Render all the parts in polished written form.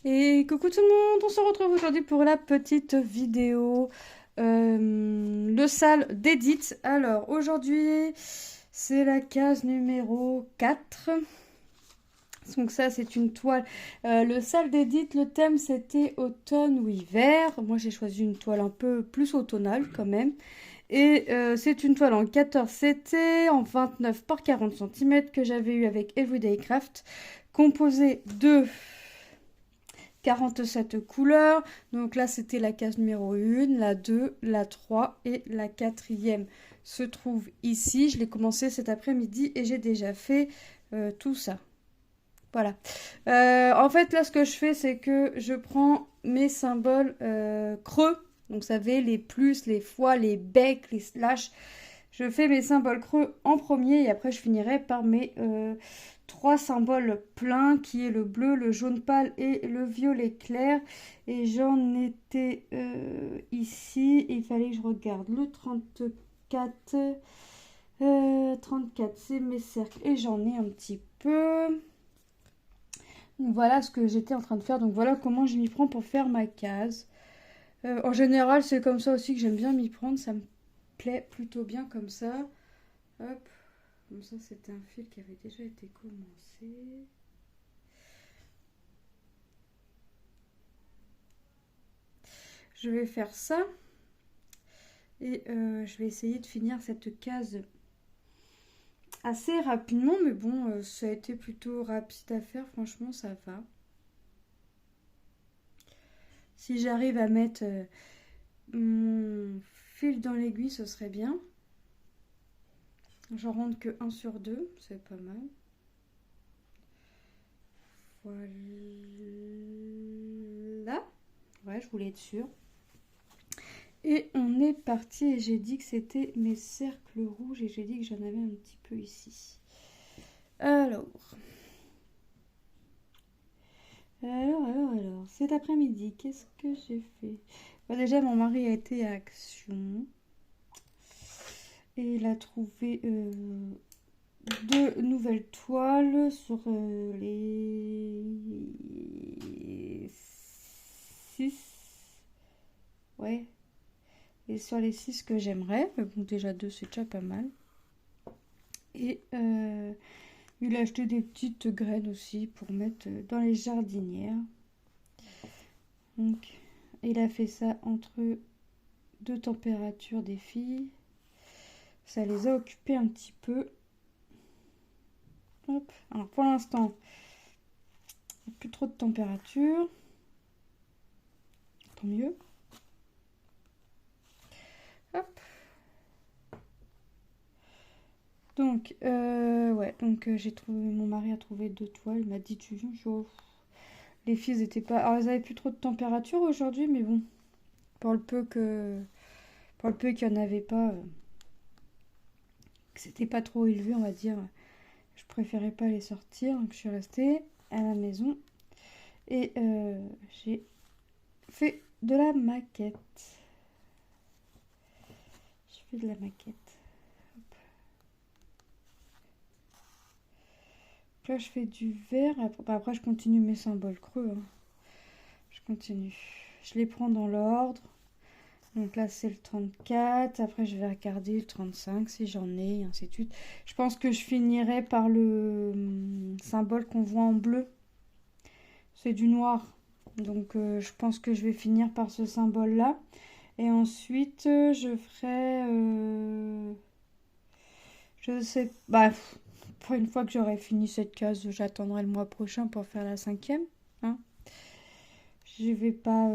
Et coucou tout le monde, on se retrouve aujourd'hui pour la petite vidéo, le sale d'Edith. Alors aujourd'hui, c'est la case numéro 4. Donc ça, c'est une toile. Le sale d'Edith, le thème, c'était automne ou hiver. Moi, j'ai choisi une toile un peu plus automnale quand même. Et c'est une toile en 14 CT, en 29 par 40 cm que j'avais eu avec Everyday Craft, composée de 47 couleurs. Donc là, c'était la case numéro 1, la 2, la 3 et la quatrième se trouve ici. Je l'ai commencé cet après-midi et j'ai déjà fait tout ça. Voilà. En fait, là, ce que je fais, c'est que je prends mes symboles creux. Donc, vous savez, les plus, les fois, les becs, les slash. Je fais mes symboles creux en premier et après, je finirai par mes trois symboles pleins qui est le bleu, le jaune pâle et le violet clair. Et j'en étais ici. Il fallait que je regarde le 34. 34, c'est mes cercles et j'en ai un petit peu. Donc voilà ce que j'étais en train de faire. Donc voilà comment je m'y prends pour faire ma case. En général, c'est comme ça aussi que j'aime bien m'y prendre. Ça me plaît plutôt bien comme ça. Hop. Comme ça, c'était un fil qui avait déjà été commencé. Je vais faire ça. Et je vais essayer de finir cette case assez rapidement. Mais bon, ça a été plutôt rapide à faire. Franchement, ça va. Si j'arrive à mettre mon fil dans l'aiguille, ce serait bien. J'en rentre que 1 sur 2, c'est pas mal. Voilà. Ouais, je voulais être sûre. Et on est parti et j'ai dit que c'était mes cercles rouges et j'ai dit que j'en avais un petit peu ici. Alors, cet après-midi, qu'est-ce que j'ai fait? Bon, déjà, mon mari a été à Action et il a trouvé deux nouvelles toiles sur les 6. Ouais. Et sur les 6 que j'aimerais. Mais bon, déjà 2, c'est déjà pas mal. Et il a acheté des petites graines aussi pour mettre dans les jardinières. Donc, il a fait ça entre deux températures des filles. Ça les a occupées un petit peu. Hop. Alors, pour l'instant, il n'y a plus trop de température. Tant mieux. Hop. Donc, ouais, donc j'ai trouvé, mon mari a trouvé 2 toiles. Il m'a dit, tu viens, les filles étaient pas. Alors, elles avaient plus trop de température aujourd'hui, mais bon, pour le peu que. Pour le peu qu'il n'y en avait pas, que c'était pas trop élevé, on va dire, je préférais pas les sortir. Donc, je suis restée à la maison et j'ai fait de la maquette. Je fais de la maquette. Hop. Là, je fais du vert. Après, je continue mes symboles creux. Hein. Je continue. Je les prends dans l'ordre. Donc là, c'est le 34. Après, je vais regarder le 35 si j'en ai, et ainsi de suite. Je pense que je finirai par le symbole qu'on voit en bleu. C'est du noir. Donc, je pense que je vais finir par ce symbole-là. Et ensuite, je ferai... je sais... Bah, pour une fois que j'aurai fini cette case, j'attendrai le mois prochain pour faire la 5e. Hein. Je vais pas...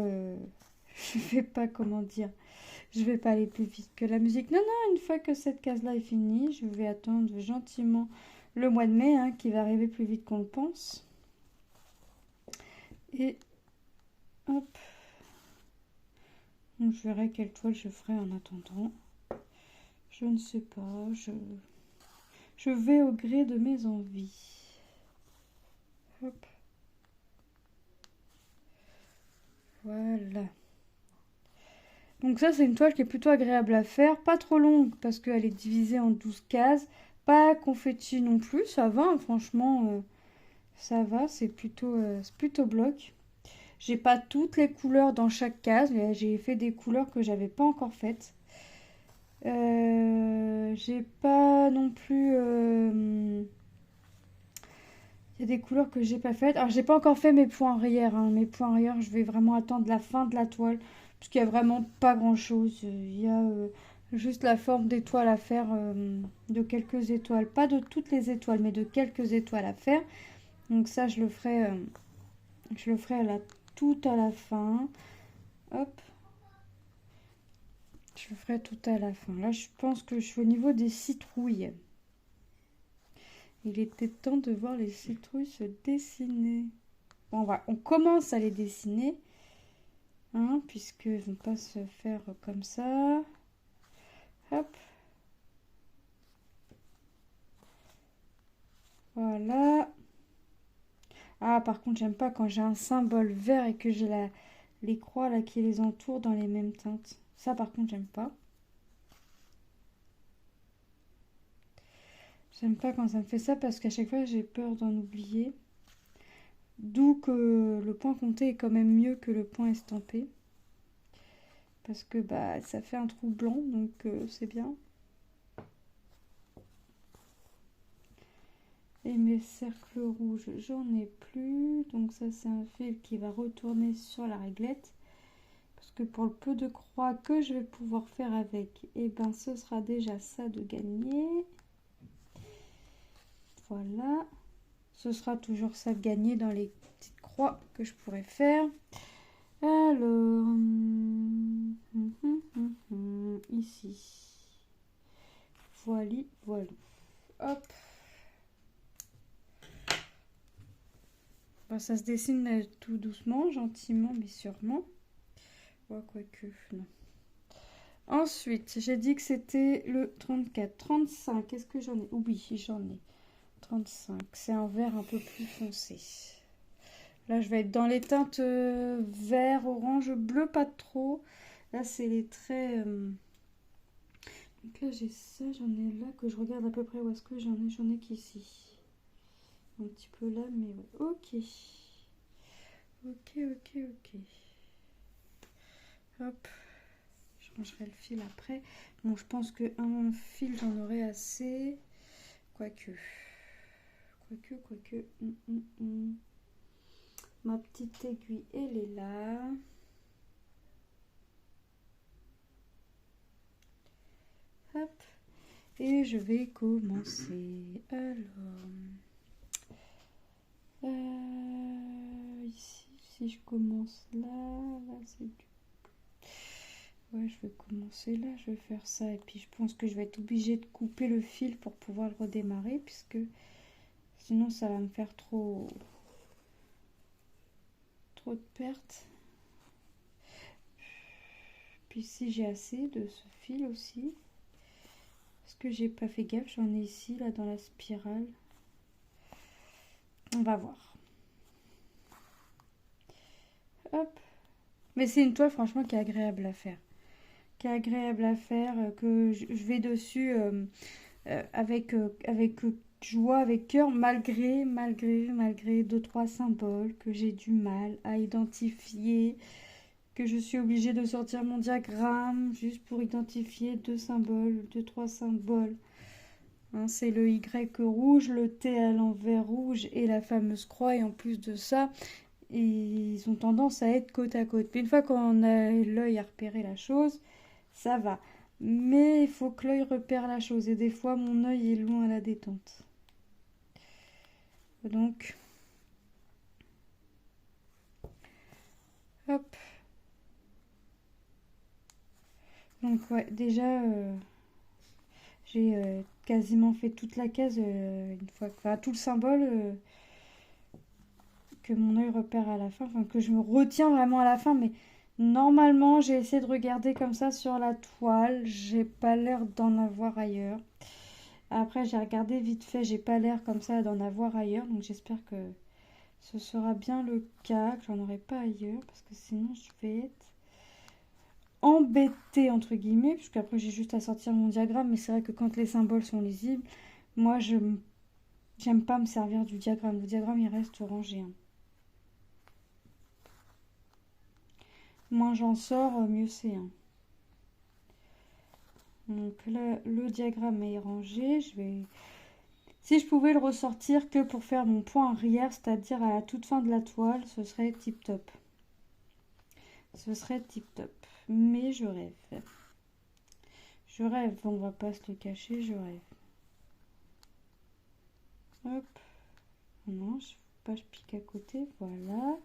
je vais pas, comment dire... Je vais pas aller plus vite que la musique. Non, non, une fois que cette case-là est finie, je vais attendre gentiment le mois de mai, hein, qui va arriver plus vite qu'on le pense. Et hop. Donc, je verrai quelle toile je ferai en attendant. Je ne sais pas. Je vais au gré de mes envies. Hop. Voilà. Donc ça, c'est une toile qui est plutôt agréable à faire. Pas trop longue parce qu'elle est divisée en 12 cases. Pas confetti non plus. Ça va, hein, franchement, ça va. C'est plutôt bloc. J'ai pas toutes les couleurs dans chaque case, mais j'ai fait des couleurs que j'avais pas encore faites. J'ai pas non plus... Il y a des couleurs que j'ai pas faites. Alors, j'ai pas encore fait mes points arrière, hein. Mes points arrière, je vais vraiment attendre la fin de la toile. Parce qu'il y a vraiment pas grand-chose. Il y a juste la forme d'étoile à faire. De quelques étoiles. Pas de toutes les étoiles, mais de quelques étoiles à faire. Donc ça, je le ferai tout à la fin. Hop. Je le ferai tout à la fin. Là, je pense que je suis au niveau des citrouilles. Il était temps de voir les citrouilles se dessiner. Bon, on commence à les dessiner. Hein, puisqu'ils ne vont pas se faire comme ça. Hop. Voilà. Ah, par contre, j'aime pas quand j'ai un symbole vert et que j'ai les croix là qui les entourent dans les mêmes teintes. Ça, par contre, j'aime pas. J'aime pas quand ça me fait ça parce qu'à chaque fois, j'ai peur d'en oublier. D'où que le point compté est quand même mieux que le point estampé. Parce que bah ça fait un trou blanc, donc c'est bien. Et mes cercles rouges, j'en ai plus. Donc ça, c'est un fil qui va retourner sur la réglette. Parce que pour le peu de croix que je vais pouvoir faire avec, et ben ce sera déjà ça de gagner. Voilà. Ce sera toujours ça de gagner dans les petites croix que je pourrais faire. Alors, ici. Voilà, voilà. Hop. Bon, ça se dessine tout doucement, gentiment, mais sûrement. Ouais, quoique, non. Ensuite, j'ai dit que c'était le 34. 35, est-ce que j'en ai? Oui, j'en ai. 35, c'est un vert un peu plus foncé. Là, je vais être dans les teintes vert, orange, bleu, pas trop. Là, c'est les traits... Donc là, j'ai ça, j'en ai là, que je regarde à peu près où est-ce que j'en ai. J'en ai qu'ici. Un petit peu là, mais ouais. Ok. Ok. Hop. Je rangerai le fil après. Bon, je pense qu'un fil, j'en aurai assez. Quoique. Ma petite aiguille, elle est là. Hop. Et je vais commencer. Alors. Ici, si je commence là c'est du... Ouais, je vais commencer là, je vais faire ça. Et puis je pense que je vais être obligée de couper le fil pour pouvoir le redémarrer, puisque sinon ça va me faire trop de pertes. Puis si j'ai assez de ce fil aussi, parce que j'ai pas fait gaffe, j'en ai ici, là, dans la spirale. On va voir. Hop. Mais c'est une toile, franchement, qui est agréable à faire. Que je vais dessus avec joie, avec cœur, malgré 2-3 symboles que j'ai du mal à identifier, que je suis obligée de sortir mon diagramme juste pour identifier 2-3 symboles. Hein, c'est le Y rouge, le T à l'envers rouge et la fameuse croix. Et en plus de ça, ils ont tendance à être côte à côte. Mais une fois qu'on a l'œil à repérer la chose, ça va. Mais il faut que l'œil repère la chose. Et des fois, mon œil est loin à la détente. Donc, hop. Donc, ouais, déjà, j'ai quasiment fait toute la case une fois. Enfin, tout le symbole que mon œil repère à la fin. Enfin, que je me retiens vraiment à la fin. Mais normalement, j'ai essayé de regarder comme ça sur la toile. J'ai pas l'air d'en avoir ailleurs. Après, j'ai regardé vite fait. J'ai pas l'air comme ça d'en avoir ailleurs. Donc, j'espère que ce sera bien le cas, que j'en aurai pas ailleurs. Parce que sinon, je vais être embêtée, entre guillemets. Puisqu'après, j'ai juste à sortir mon diagramme. Mais c'est vrai que quand les symboles sont lisibles, moi, j'aime pas me servir du diagramme. Le diagramme, il reste rangé. Hein. Moins j'en sors, mieux c'est, hein. Donc là, le diagramme est rangé. Si je pouvais le ressortir que pour faire mon point arrière, c'est-à-dire à la toute fin de la toile, ce serait tip top. Ce serait tip top. Mais je rêve. Je rêve, on va pas se le cacher, je rêve. Hop. Non, je pas, je pique à côté, voilà.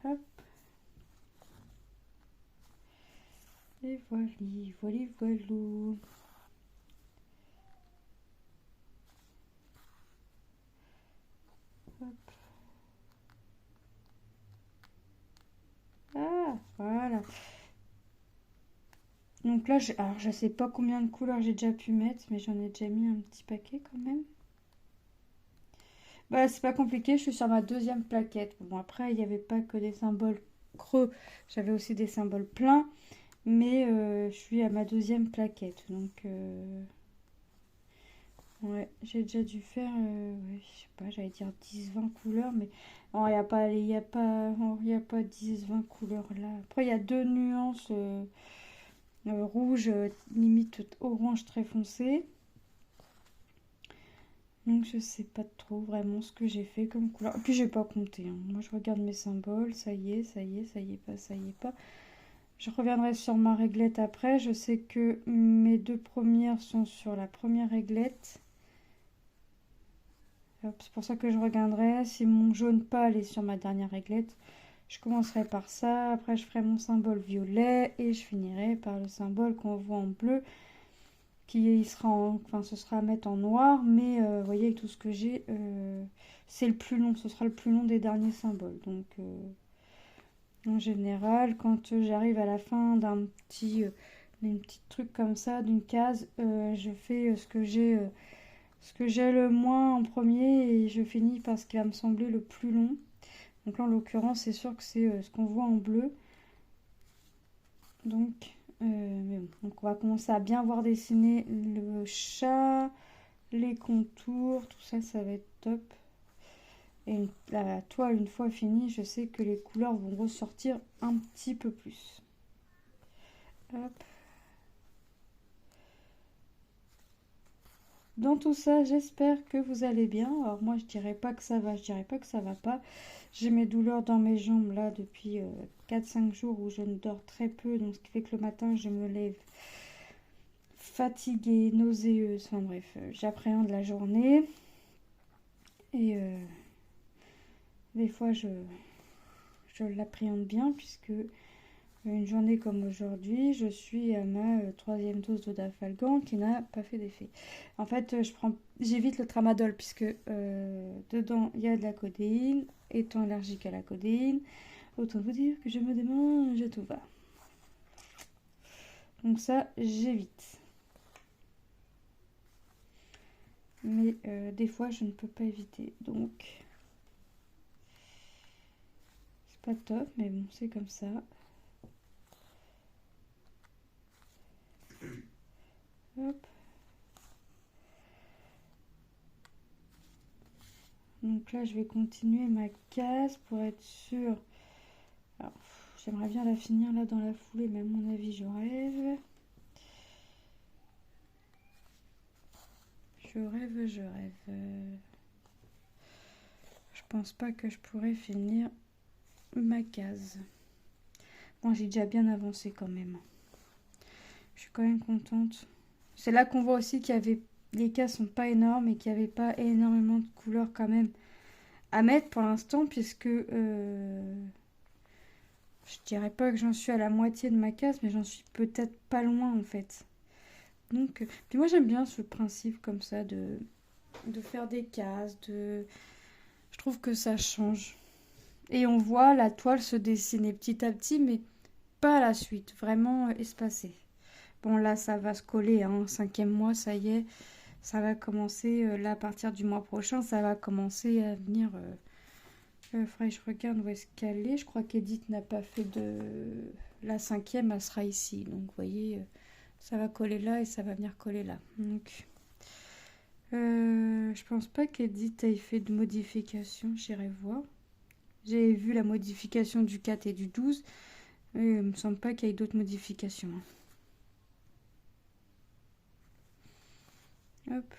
Hop. Et voilà, voilou. Hop. Ah, voilà. Donc là, alors je sais pas combien de couleurs j'ai déjà pu mettre, mais j'en ai déjà mis un petit paquet quand même. Bah, c'est pas compliqué, je suis sur ma deuxième plaquette. Bon, après, il n'y avait pas que des symboles creux, j'avais aussi des symboles pleins, mais je suis à ma deuxième plaquette. Donc, ouais, j'ai déjà dû faire, ouais, je sais pas, j'allais dire 10-20 couleurs, mais non, il y a pas 10-20 couleurs là. Après, il y a deux nuances rouge, limite orange très foncé. Donc je sais pas trop vraiment ce que j'ai fait comme couleur. Et puis j'ai pas compté, hein. Moi je regarde mes symboles, ça y est, ça y est, ça y est pas, ça y est pas. Je reviendrai sur ma réglette après. Je sais que mes deux premières sont sur la première réglette. C'est pour ça que je regarderai. Si mon jaune pâle est sur ma dernière réglette, je commencerai par ça. Après je ferai mon symbole violet et je finirai par le symbole qu'on voit en bleu, qui sera enfin ce sera à mettre en noir, mais vous voyez avec tout ce que j'ai, c'est le plus long, ce sera le plus long des derniers symboles. Donc en général, quand j'arrive à la fin d'un petit truc comme ça, d'une case, je fais ce que j'ai le moins en premier et je finis par ce qui va me sembler le plus long. Donc là en l'occurrence c'est sûr que c'est ce qu'on voit en bleu. Donc mais bon. Donc on va commencer à bien voir dessiner le chat, les contours, tout ça, ça va être top. Et la toile, une fois finie, je sais que les couleurs vont ressortir un petit peu plus. Hop. Dans tout ça, j'espère que vous allez bien. Alors moi, je dirais pas que ça va, je dirais pas que ça va pas. J'ai mes douleurs dans mes jambes là depuis 4-5 jours où je ne dors très peu. Donc ce qui fait que le matin, je me lève fatiguée, nauséeuse. Enfin bref, j'appréhende la journée. Et des fois, je l'appréhende bien puisque une journée comme aujourd'hui, je suis à ma troisième dose de Dafalgan qui n'a pas fait d'effet. En fait, j'évite le tramadol puisque dedans il y a de la codéine. Étant allergique à la codéine, autant vous dire que je me démange tout va. Donc ça, j'évite. Mais des fois, je ne peux pas éviter. Donc, c'est pas top, mais bon, c'est comme ça. Hop. Donc là, je vais continuer ma case pour être sûre. Alors, j'aimerais bien la finir là dans la foulée, mais à mon avis, je rêve. Je rêve, je rêve. Je pense pas que je pourrais finir ma case. Bon, j'ai déjà bien avancé quand même. Je suis quand même contente. C'est là qu'on voit aussi qu'il y avait... Les cases sont pas énormes et qu'il n'y avait pas énormément de couleurs quand même à mettre pour l'instant, puisque je dirais pas que j'en suis à la moitié de ma case, mais j'en suis peut-être pas loin en fait. Donc, puis moi j'aime bien ce principe comme ça de faire des cases, je trouve que ça change. Et on voit la toile se dessiner petit à petit, mais pas à la suite, vraiment espacée. Bon là ça va se coller, hein, 5e mois, ça y est, ça va commencer, là à partir du mois prochain, ça va commencer à venir... faudrait que je regarde où est-ce qu'elle est. Je crois qu'Edith n'a pas fait de... La 5e, elle sera ici. Donc, vous voyez, ça va coller là et ça va venir coller là. Donc, je pense pas qu'Edith ait fait de modification. J'irai voir. J'ai vu la modification du 4 et du 12. Et il me semble pas qu'il y ait d'autres modifications. Hop.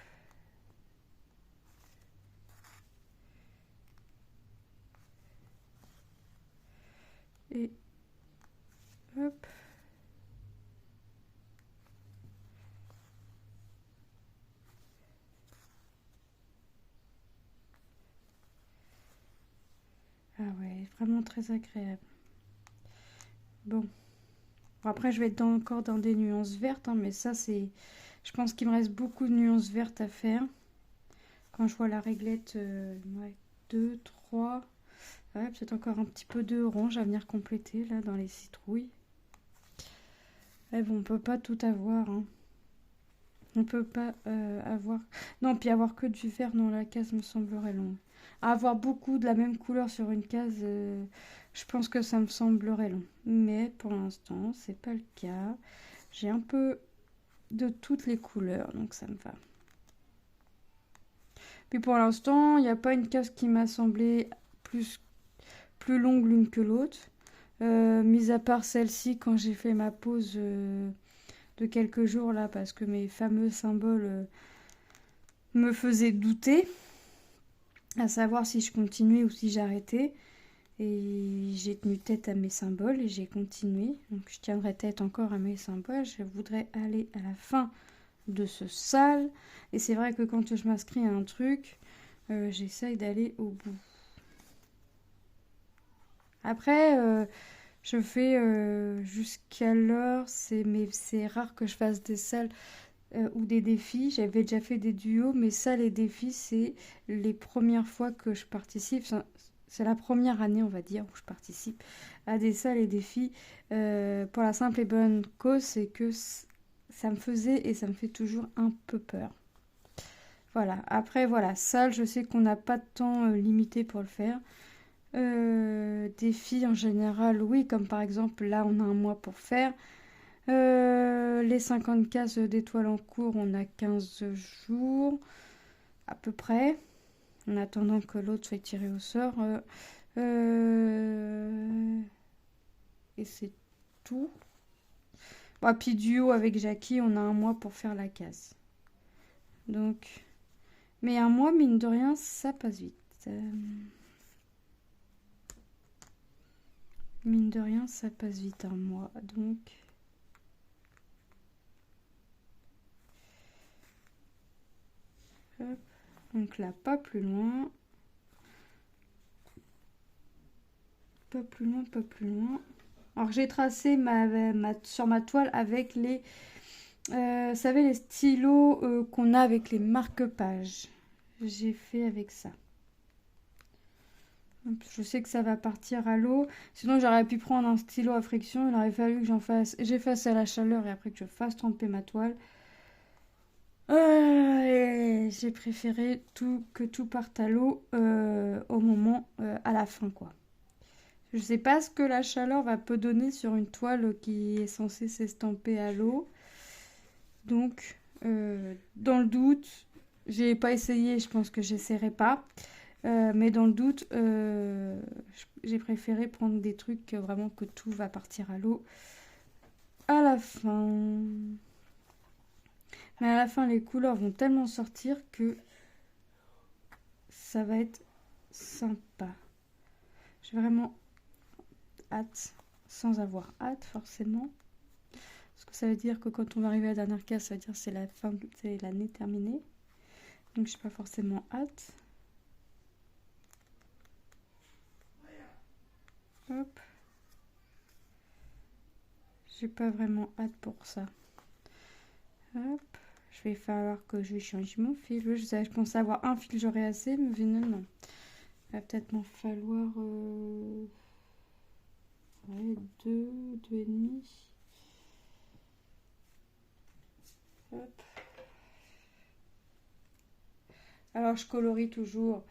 Et hop. Ah ouais, vraiment très agréable. Bon. Après, je vais être encore dans des nuances vertes, hein, mais ça, c'est... Je pense qu'il me reste beaucoup de nuances vertes à faire. Quand je vois la réglette, ouais, 2, 3... Ouais, peut-être encore un petit peu de orange à venir compléter, là, dans les citrouilles. Mais bon, on peut pas tout avoir, hein. On peut pas avoir... Non, puis avoir que du vert dans la case me semblerait long. Avoir beaucoup de la même couleur sur une case, je pense que ça me semblerait long. Mais pour l'instant, c'est pas le cas. J'ai un peu de toutes les couleurs, donc ça me va. Puis pour l'instant, il n'y a pas une case qui m'a semblé plus longue l'une que l'autre. Mis à part celle-ci, quand j'ai fait ma pause de quelques jours là, parce que mes fameux symboles me faisaient douter, à savoir si je continuais ou si j'arrêtais. Et j'ai tenu tête à mes symboles et j'ai continué. Donc je tiendrai tête encore à mes symboles. Je voudrais aller à la fin de ce sale. Et c'est vrai que quand je m'inscris à un truc, j'essaye d'aller au bout. Après, je fais jusqu'à l'heure, mais c'est rare que je fasse des salles ou des défis. J'avais déjà fait des duos, mais ça, les défis, c'est les premières fois que je participe. C'est la première année, on va dire, où je participe à des salles et défis. Pour la simple et bonne cause, c'est que ça me faisait et ça me fait toujours un peu peur. Voilà. Après, voilà, salle, je sais qu'on n'a pas de temps limité pour le faire. Défis en général, oui, comme par exemple, là, on a un mois pour faire. Les 50 cases d'étoiles en cours, on a 15 jours, à peu près, en attendant que l'autre soit tiré au sort. Et c'est tout. Bon, puis duo avec Jackie, on a un mois pour faire la case. Donc, mais un mois, mine de rien, ça passe vite. Mine de rien, ça passe vite un mois. Donc, hop. Donc là, pas plus loin. Pas plus loin, pas plus loin. Alors j'ai tracé sur ma toile avec les, vous savez, les stylos qu'on a avec les marque-pages. J'ai fait avec ça. Je sais que ça va partir à l'eau. Sinon j'aurais pu prendre un stylo à friction. Il aurait fallu que j'efface à la chaleur et après que je fasse tremper ma toile. Et j'ai préféré que tout parte à l'eau au moment, à la fin, quoi. Je ne sais pas ce que la chaleur va peu donner sur une toile qui est censée s'estamper à l'eau. Donc, dans le doute, j'ai pas essayé, je pense que j'essaierai pas. Mais dans le doute, j'ai préféré prendre des trucs vraiment que tout va partir à l'eau à la fin. Mais à la fin, les couleurs vont tellement sortir que ça va être sympa. J'ai vraiment hâte, sans avoir hâte forcément. Parce que ça veut dire que quand on va arriver à la dernière case, ça veut dire que c'est la fin, c'est l'année terminée. Donc je n'ai pas forcément hâte. Hop. J'ai pas vraiment hâte pour ça. Hop. Je vais falloir que je change mon fil. Je pensais avoir un fil, j'aurais assez, mais non. Il va peut-être m'en falloir ouais, deux et demi. Hop. Alors je colorie toujours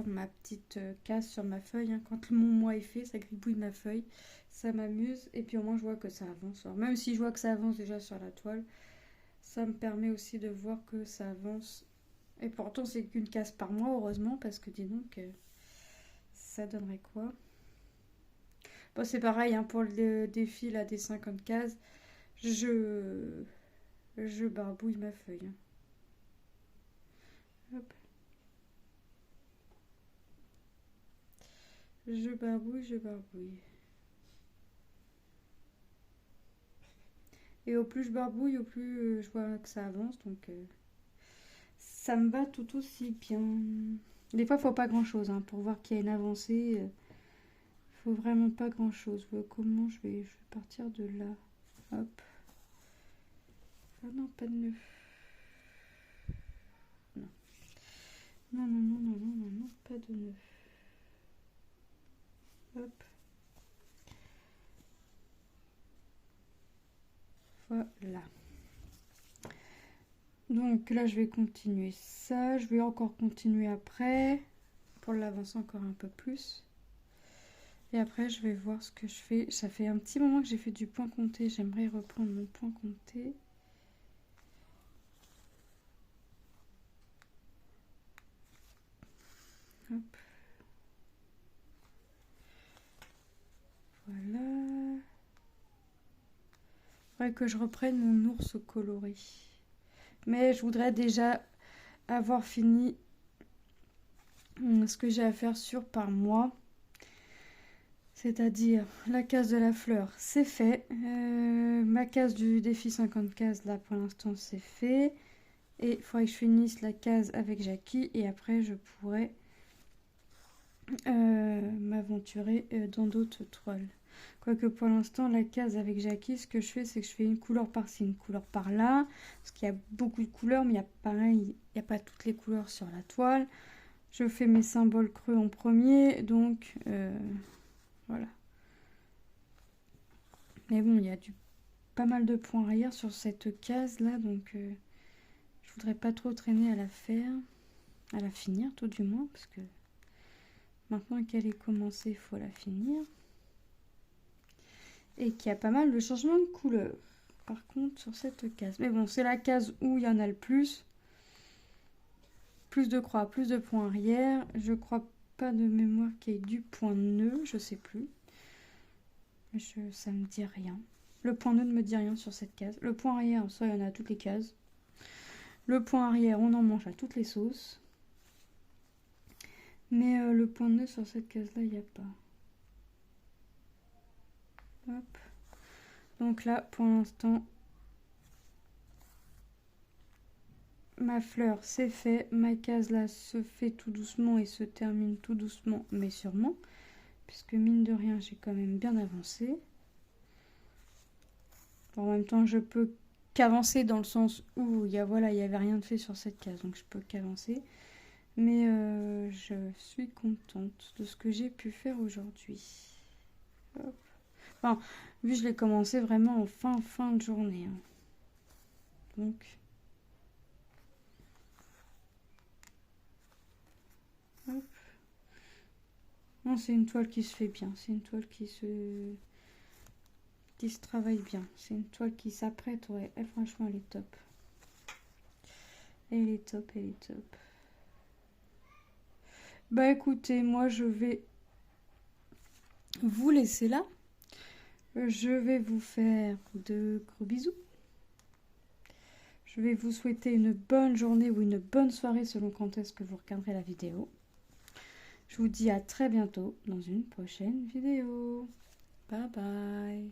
ma petite case sur ma feuille, hein. Quand mon mois est fait, ça gribouille ma feuille, ça m'amuse et puis au moins je vois que ça avance. Alors, même si je vois que ça avance déjà sur la toile, ça me permet aussi de voir que ça avance. Et pourtant c'est qu'une case par mois, heureusement, parce que dis donc, ça donnerait quoi? Bon, c'est pareil hein, pour le défi là, des 50 cases. Je barbouille ma feuille. Hein. Hop. Je barbouille, je barbouille. Et au plus je barbouille, au plus je vois que ça avance. Donc ça me va tout aussi bien. Des fois, il faut pas grand-chose hein, pour voir qu'il y a une avancée. Faut vraiment pas grand-chose. Comment je vais partir de là. Hop. Ah non, pas de nœud. Non. Non, non, non, non, non, non, non, pas de nœud. Hop. Voilà. Donc là, je vais continuer ça. Je vais encore continuer après pour l'avancer encore un peu plus. Et après, je vais voir ce que je fais. Ça fait un petit moment que j'ai fait du point compté. J'aimerais reprendre mon point compté. Hop. Voilà. Il faudrait que je reprenne mon ours coloré. Mais je voudrais déjà avoir fini ce que j'ai à faire sur par mois. C'est-à-dire la case de la fleur, c'est fait. Ma case du défi 50 cases, là pour l'instant, c'est fait. Et il faudrait que je finisse la case avec Jackie. Et après, je pourrais m'aventurer dans d'autres toiles. Quoique pour l'instant, la case avec Jackie, ce que je fais, c'est que je fais une couleur par-ci, une couleur par-là. Parce qu'il y a beaucoup de couleurs, mais il n'y a pas toutes les couleurs sur la toile. Je fais mes symboles creux en premier, donc voilà. Mais bon, il y a pas mal de points arrière sur cette case-là, donc je voudrais pas trop traîner à la faire, à la finir tout du moins, parce que maintenant qu'elle est commencée, il faut la finir. Et qu'il y a pas mal de changements de couleur, par contre, sur cette case. Mais bon, c'est la case où il y en a le plus. Plus de croix, plus de points arrière. Je crois pas de mémoire qu'il y ait du point nœud, je sais plus. Ça me dit rien. Le point nœud ne me dit rien sur cette case. Le point arrière, ça, il y en a à toutes les cases. Le point arrière, on en mange à toutes les sauces. Mais le point nœud sur cette case-là, il n'y a pas. Hop. Donc là, pour l'instant, ma fleur, c'est fait. Ma case, là, se fait tout doucement et se termine tout doucement, mais sûrement. Puisque, mine de rien, j'ai quand même bien avancé. En même temps, je peux qu'avancer dans le sens où il y avait rien de fait sur cette case. Donc, je peux qu'avancer. Mais je suis contente de ce que j'ai pu faire aujourd'hui. Enfin, vu que je l'ai commencé vraiment en fin de journée. Hein. Donc... Hop. Non, c'est une toile qui se fait bien. C'est une toile qui se travaille bien. C'est une toile qui s'apprête. Ouais, franchement, elle est top. Elle est top, elle est top. Bah écoutez, moi je vais vous laisser là. Je vais vous faire de gros bisous. Je vais vous souhaiter une bonne journée ou une bonne soirée selon quand est-ce que vous regarderez la vidéo. Je vous dis à très bientôt dans une prochaine vidéo. Bye bye.